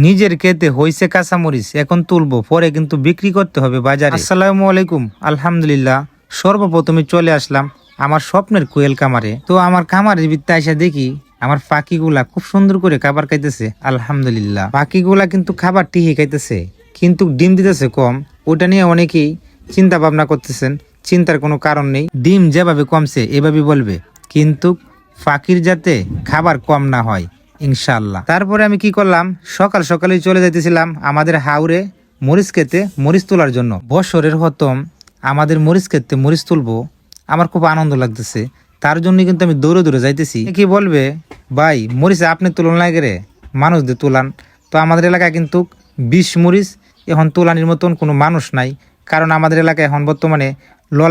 নিজের ক্ষেতে হইছে কাঁচামরিচ, এখন তুলবো, পরে কিন্তু বিক্রি করতে হবে বাজারে। আসসালামু আলাইকুম। আলহামদুলিল্লাহ, সর্বপ্রথমে চলে আসলাম আমার স্বপ্নের কোয়েল কামারে। তো আমার খামারের ভিতরে এসে দেখি আমার পাখিগুলা খুব সুন্দর করে খাবার খাইতেছে। আলহামদুলিল্লাহ, পাখিগুলা কিন্তু খাবার ঠিকই খাইতেছে, কিন্তু ডিম দিতেছে কম। ওটা নিয়ে অনেকেই চিন্তা ভাবনা করতেছেন। চিন্তার কোনো কারণ নেই, ডিম যেভাবে কমছে এভাবে বলবে, কিন্তু পাখির যাতে খাবার কম না হয় ইনশাল্লাহ। তারপরে আমি কি করলাম, সকাল সকালেই চলে যাইতেছিলাম আমাদের হাওরে মরিচ খেতে মরিচ তোলার জন্য। বছরের হতম আমাদের মরিচ খেতে মরিচ তুলবো, আমার খুব আনন্দ লাগতেছে। তার জন্য কিন্তু আমি দৌড়ে দৌড়ে যাইতেছি। কি বলবে, ভাই মরিচ আপনি তুলন লাগে রে, মানুষদের তুলান। তো আমাদের এলাকায় কিন্তু 20 মরিচ এখন তোলানির মতন কোনো মানুষ নাই, কারণ আমাদের এলাকায় এখন বর্তমানে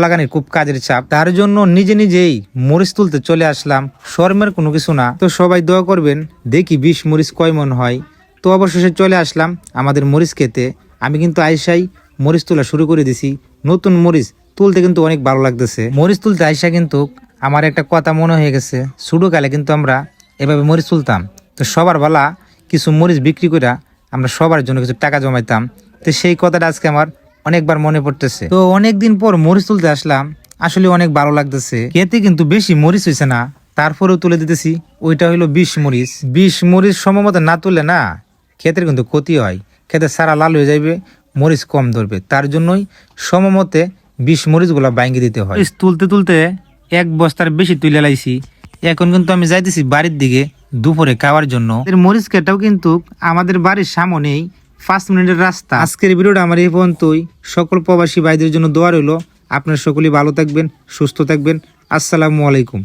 লাগানির খুব কাজের চাপ। তার জন্য নিজে নিজেই মরিচ তুলতে চলে আসলাম, শর্মের কোনো কিছু না। তো সবাই দোয়া করবেন, দেখি 20 মরিচ কয় মন হয়। তো অবশেষে চলে আসলাম আমাদের মরিচ খেতে। আমি কিন্তু আইসাই মরিচ তোলা শুরু করে দিছি। নতুন মরিচ তুলতে কিন্তু অনেক ভালো লাগতেছে। মরিচ তুলতে আইসা কিন্তু আমার একটা কথা মনে হয়ে গেছে, ছোটকালে কিন্তু আমরা এভাবে মরিচ তুলতাম। তো সবার বেলা কিছু মরিচ বিক্রি করে আমরা সবার জন্য কিছু টাকা জমাইতাম। তো সেই কথাটা আজকে আমার অনেকবার মনে পড়তেছে। তো অনেকদিন পর মরিচ তুলতে আসলাম, আসলে অনেক ভালো লাগতেছে। খেতে কিন্তু বেশি মরিচ হয়েছে না, তারপরেও তুলে দিতেছি। ওইটা হইলো 20 মরিচ। 20 মরিচ সময়মতো না তুললে না ক্ষেতের কিন্তু ক্ষতি হয়, খেতে সারা লাল হয়ে যাবে, মরিচ কম ধরবে। তার জন্যই সময়মতে 20 মরিচ গুলা বাইঙ্গি দিতে হয়। তুলতে তুলতে 1 বস্তার বেশি তুলে লাইছি। এখন কিন্তু আমি যাইতেছি বাড়ির দিকে দুপুরে খাওয়ার জন্য। মরিচ খেটাও কিন্তু আমাদের বাড়ির সামনেই 5 মিনিটের রাস্তা। আজকের ভিডিওটা আমার এই পর্যন্তই। সকল প্রবাসী ভাইদের জন্য দোয়া রইল। আপনারা সকলেই ভালো থাকবেন, সুস্থ থাকবেন। আসসালামু আলাইকুম।